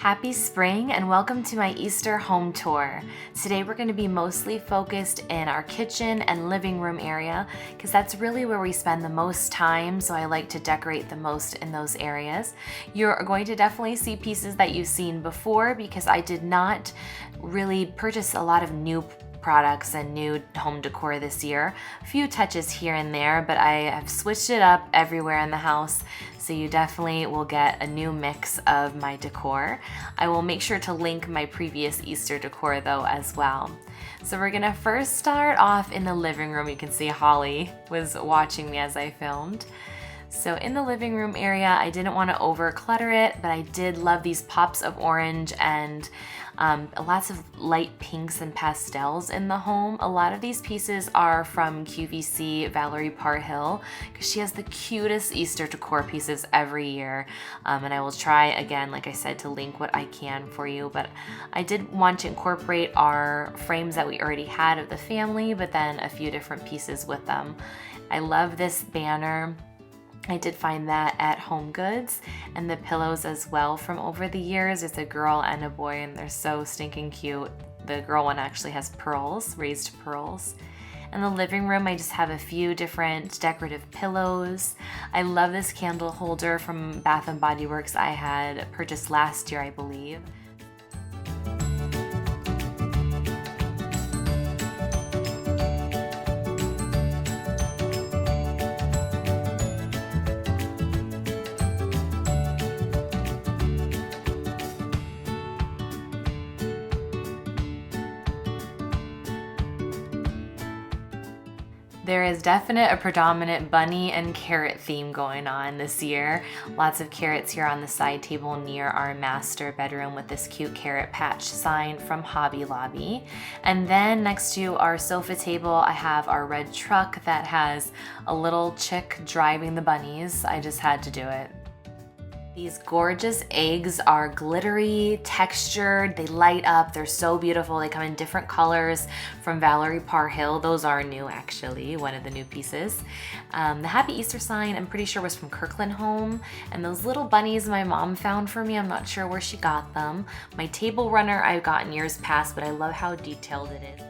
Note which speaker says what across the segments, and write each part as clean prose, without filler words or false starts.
Speaker 1: Happy spring and welcome to my Easter home tour. Today we're going to be mostly focused in our kitchen and living room area because that's really where we spend the most time, so I like to decorate the most in those areas. You're going to definitely see pieces that you've seen before because I did not really purchase a lot of new products and new home decor this year. A few touches here and there, but I have switched it up everywhere in the house, so you definitely will get a new mix of my decor. I will make sure to link my previous Easter decor though as well. So we're gonna first start off in the living room. You can see Holly was watching me as I filmed. So in the living room area, I didn't want to over clutter it, but I did love these pops of orange and lots of light pinks and pastels in the home. A lot of these pieces are from QVC Valerie Parhill because she has the cutest Easter decor pieces every year. And I will try again, like I said, to link what I can for you. But I did want to incorporate our frames that we already had of the family, but then a few different pieces with them. I love this banner. I did find that at Home Goods, and the pillows as well from over the years. It's a girl and a boy and they're so stinking cute. The girl one actually has pearls, raised pearls. In the living room, I just have a few different decorative pillows. I love this candle holder from Bath & Body Works I had purchased last year, I believe. There is a predominant bunny and carrot theme going on this year. Lots of carrots here on the side table near our master bedroom with this cute carrot patch sign from Hobby Lobby. And then next to our sofa table, I have our red truck that has a little chick driving the bunnies. I just had to do it. These gorgeous eggs are glittery, textured, they light up, they're so beautiful. They come in different colors from Valerie Parhill. Those are new actually, one of the new pieces. The Happy Easter sign I'm pretty sure was from Kirkland Home. And those little bunnies my mom found for me, I'm not sure where she got them. My table runner I've gotten years past, but I love how detailed it is.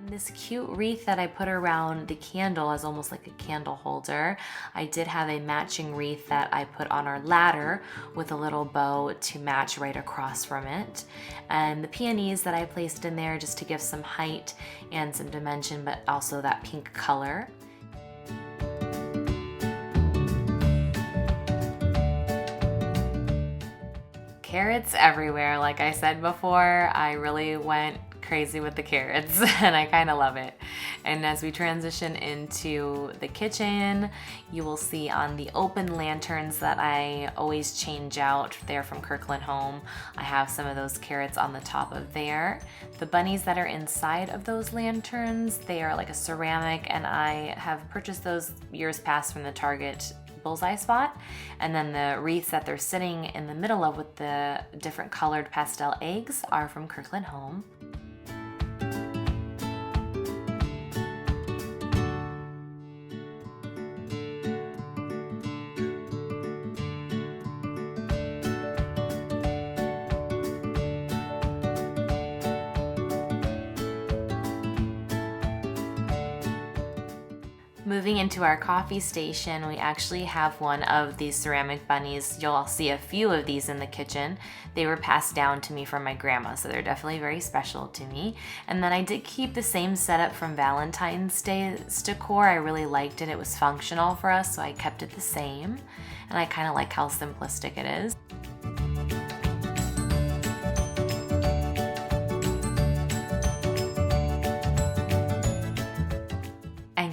Speaker 1: This cute wreath that I put around the candle is almost like a candle holder. I did have a matching wreath that I put on our ladder with a little bow to match right across from it. And the peonies that I placed in there just to give some height and some dimension, but also that pink color. Carrots everywhere. Like I said before, I really went crazy with the carrots and I kind of love it. And as we transition into the kitchen, you will see on the open lanterns that I always change out. They're from Kirkland Home. I have some of those carrots on the top of there. The bunnies that are inside of those lanterns, they are like a ceramic, and I have purchased those years past from the Target bullseye spot. And then the wreaths that they're sitting in the middle of with the different colored pastel eggs are from Kirkland Home. Moving into our coffee station, we actually have one of these ceramic bunnies. You'll see a few of these in the kitchen. They were passed down to me from my grandma, so they're definitely very special to me. And then I did keep the same setup from Valentine's Day's decor. I really liked it. It was functional for us, so I kept it the same. And I kind of like how simplistic it is.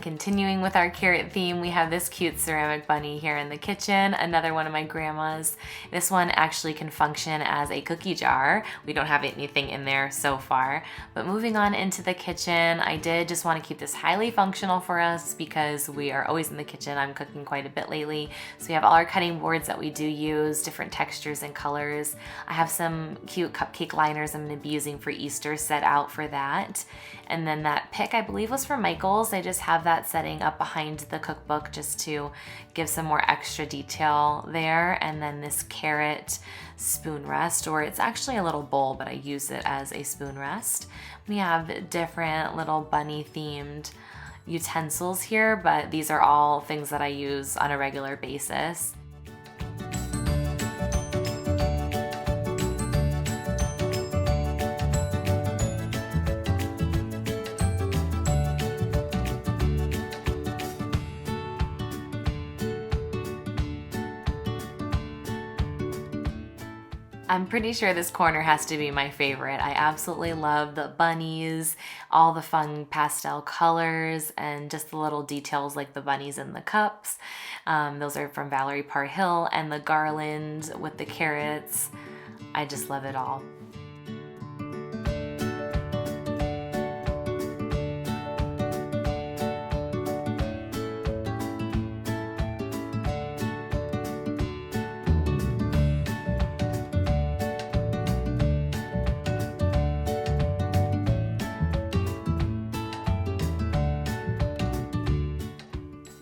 Speaker 1: Continuing with our carrot theme, we have this cute ceramic bunny here in the kitchen, another one of my grandma's. This one actually can function as a cookie jar. We don't have anything in there so far. But moving on into the kitchen, I did just want to keep this highly functional for us because we are always in the kitchen. I'm cooking quite a bit lately. So we have all our cutting boards that we do use, different textures and colors. I have some cute cupcake liners I'm going to be using for Easter set out for that. And then that pick, I believe, was from Michael's. I just have that setting up behind the cookbook just to give some more extra detail there. And then this carrot spoon rest, or it's actually a little bowl, but I use it as a spoon rest. We have different little bunny themed utensils here, but these are all things that I use on a regular basis. I'm pretty sure this corner has to be my favorite. I absolutely love the bunnies, all the fun pastel colors, and just the little details like the bunnies in the cups. Those are from Valerie Parr Hill, and the garland with the carrots. I just love it all.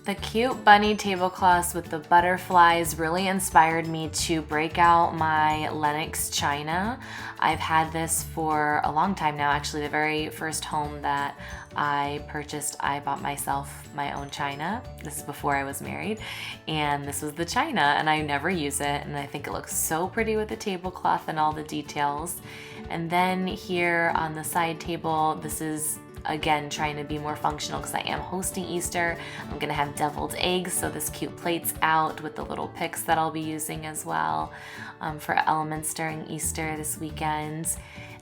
Speaker 1: The cute bunny tablecloths with the butterflies really inspired me to break out my Lenox china. I've had this for a long time now. Actually, the very first home that I purchased, I bought myself my own china. This is before I was married, and this was the china, and I never use it, and I think it looks so pretty with the tablecloth and all the details. And then here on the side table, this is again trying to be more functional because I am hosting Easter. I'm gonna have deviled eggs, so this cute plate's out with the little picks that I'll be using as well for elements during Easter this weekend.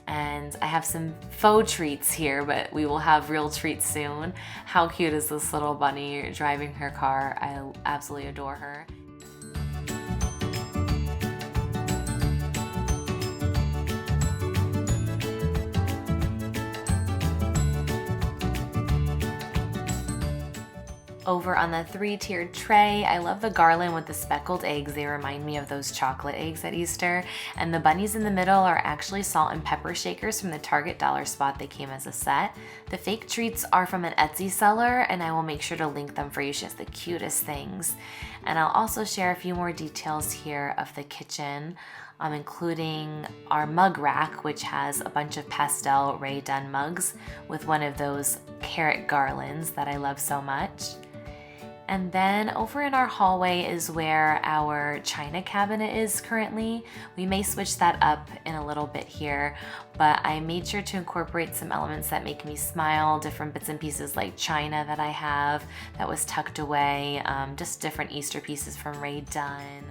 Speaker 1: And I have some faux treats here, but we will have real treats soon. How cute is this little bunny driving her car? I absolutely adore her. Over on the 3-tiered tray, I love the garland with the speckled eggs. They remind me of those chocolate eggs at Easter. And the bunnies in the middle are actually salt and pepper shakers from the Target dollar spot. They came as a set. The fake treats are from an Etsy seller, and I will make sure to link them for you. She has the cutest things. And I'll also share a few more details here of the kitchen, including our mug rack, which has a bunch of pastel Rae Dunn mugs with one of those carrot garlands that I love so much. And then over in our hallway is where our china cabinet is currently. We may switch that up in a little bit here, but I made sure to incorporate some elements that make me smile, different bits and pieces like china that I have that was tucked away, just different Easter pieces from Rae Dunn.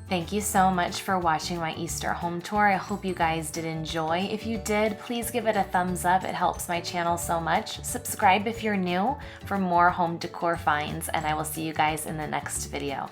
Speaker 1: Thank you so much for watching my Easter home tour. I hope you guys did enjoy. If you did, please give it a thumbs up. It helps my channel so much. Subscribe if you're new for more home decor finds, and I will see you guys in the next video.